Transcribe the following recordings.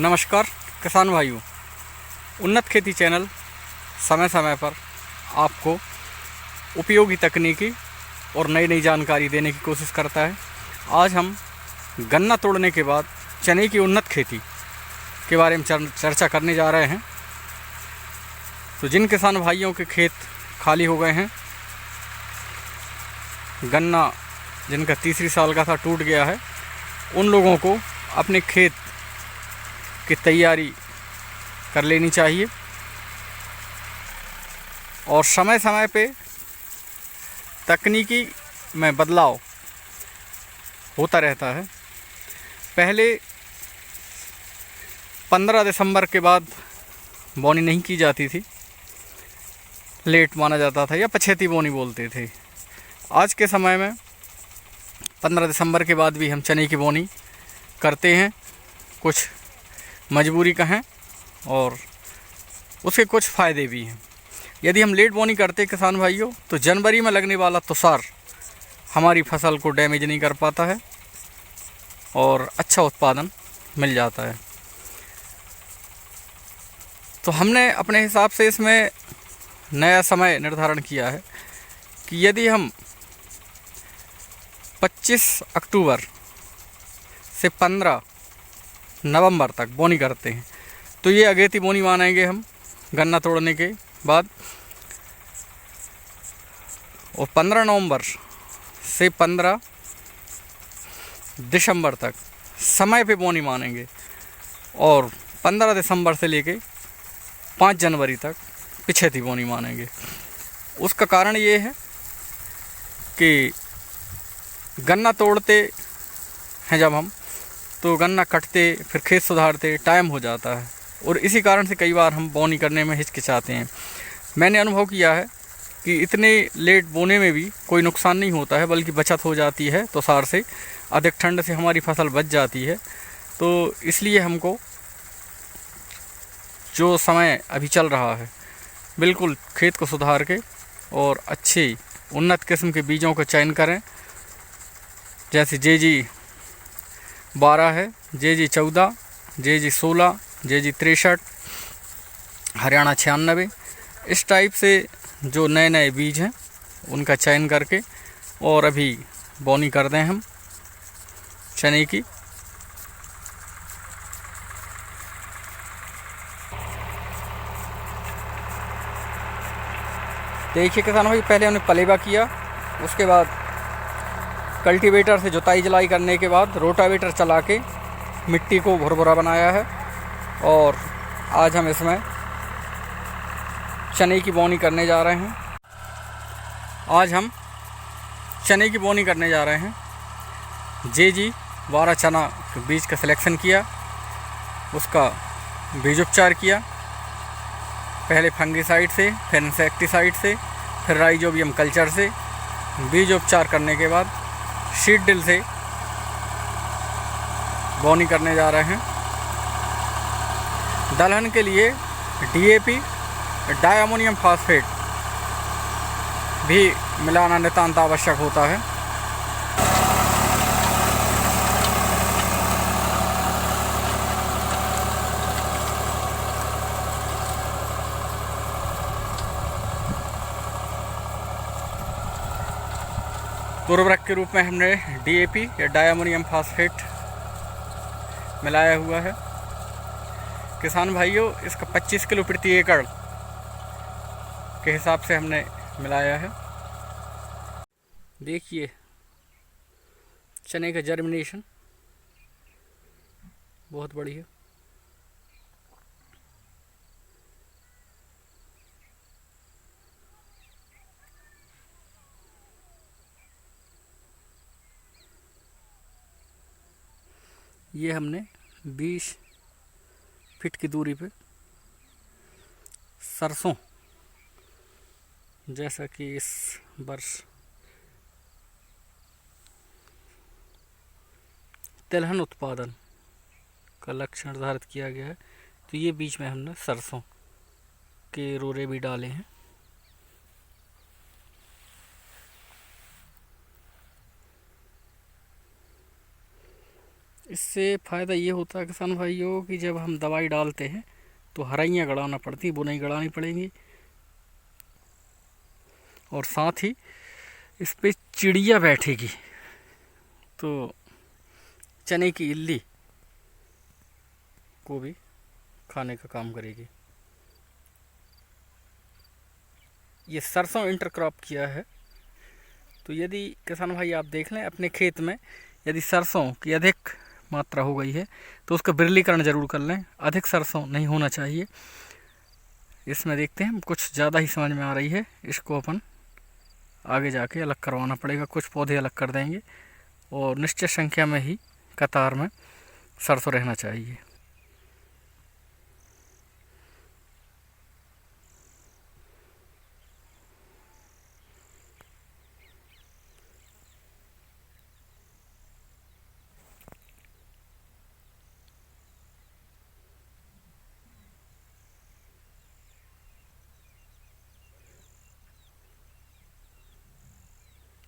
नमस्कार किसान भाइयों। उन्नत खेती चैनल समय समय पर आपको उपयोगी तकनीकी और नई नई जानकारी देने की कोशिश करता है। आज हम गन्ना तोड़ने के बाद चने की उन्नत खेती के बारे में चर्चा करने जा रहे हैं। तो जिन किसान भाइयों के खेत खाली हो गए हैं, गन्ना जिनका तीसरी साल का था टूट गया है, उन लोगों को अपने खेत की तैयारी कर लेनी चाहिए और समय समय पे तकनीकी में बदलाव होता रहता है। पहले 15 दिसंबर के बाद बोनी नहीं की जाती थी, लेट माना जाता था या पछेती बोनी बोलते थे। आज के समय में 15 दिसंबर के बाद भी हम चने की बोनी करते हैं। कुछ मजबूरी का है और उसके कुछ फ़ायदे भी हैं। यदि हम लेट बोनी करते किसान भाइयों, तो जनवरी में लगने वाला तुषार हमारी फसल को डैमेज नहीं कर पाता है और अच्छा उत्पादन मिल जाता है। तो हमने अपने हिसाब से इसमें नया समय निर्धारण किया है कि यदि हम 25 अक्टूबर से 15 नवंबर तक बोनी करते हैं तो ये अगेती बोनी मानेंगे हम गन्ना तोड़ने के बाद। और 15 नवंबर से 15 दिसंबर तक समय पे बोनी मानेंगे और 15 दिसंबर से लेके 5 जनवरी तक पिछेती बोनी मानेंगे। उसका कारण ये है कि गन्ना तोड़ते हैं जब हम, तो गन्ना कटते फिर खेत सुधारते टाइम हो जाता है और इसी कारण से कई बार हम बोनी करने में हिचकिचाते हैं। मैंने अनुभव किया है कि इतने लेट बोने में भी कोई नुकसान नहीं होता है, बल्कि बचत हो जाती है तुषार से। अधिक ठंड से हमारी फसल बच जाती है। तो इसलिए हमको जो समय अभी चल रहा है, बिल्कुल खेत को सुधार के और अच्छे उन्नत किस्म के बीजों का चयन करें। जैसे JG12 है, JG14, JG16, JG63, हरियाणा 96, इस टाइप से जो नए नए बीज हैं उनका चयन करके और अभी बोनी कर दें हम चने की। देखिए किसान भाई, पहले हमने पलेवा किया, उसके बाद कल्टीवेटर से जुताई जलाई करने के बाद रोटावेटर चला के मिट्टी को भुरभुरा बनाया है और आज हम इसमें चने की बोनी करने जा रहे हैं। आज हम चने की बोनी करने जा रहे हैं। JG12 चना के बीज का सिलेक्शन किया, उसका बीज उपचार किया, पहले फंगीसाइड से, फिर इंसेक्टिसाइड से, फिर राइजोबियम कल्चर से। बीज उपचार करने के बाद सीड ड्रिल से बोनी करने जा रहे हैं। दलहन के लिए DAP डायमोनियम फास्फेट भी मिलाना नितांत आवश्यक होता है। उर्वरक के रूप में हमने DAP या डायमोनियम फास्फेट मिलाया हुआ है। किसान भाइयों, इसका 25 किलो प्रति एकड़ के हिसाब से हमने मिलाया है। देखिए चने का जर्मिनेशन बहुत बढ़िया। ये हमने 20 फीट की दूरी पे सरसों, जैसा कि इस वर्ष तिलहन उत्पादन का लक्ष्य निर्धारित किया गया है, तो ये बीच में हमने सरसों के रोरे भी डाले हैं। इससे फ़ायदा ये होता है किसान भाइयों कि जब हम दवाई डालते हैं तो हराइयाँ गड़ाना पड़ती, बुनाई गड़ानी पड़ेंगी, और साथ ही इस पे चिड़िया बैठेगी तो चने की इल्ली को भी खाने का काम करेगी। ये सरसों इंटरक्रॉप किया है। तो यदि किसान भाई आप देख लें अपने खेत में, यदि सरसों की अधिक मात्रा हो गई है तो उसका बिरलीकरण ज़रूर कर लें। अधिक सरसों नहीं होना चाहिए। इसमें देखते हैं कुछ ज़्यादा ही समझ में आ रही है, इसको अपन आगे जाके अलग करवाना पड़ेगा। कुछ पौधे अलग कर देंगे और निश्चित संख्या में ही कतार में सरसों रहना चाहिए।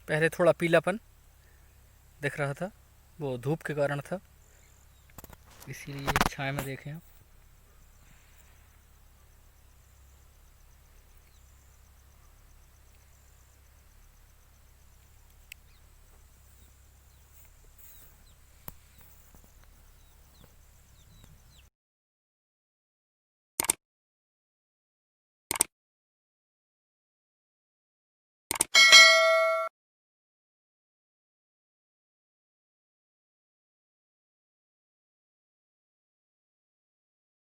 पहले थोड़ा पीलापन दिख रहा था, वो धूप के कारण था, इसीलिए छाया में देखें आप।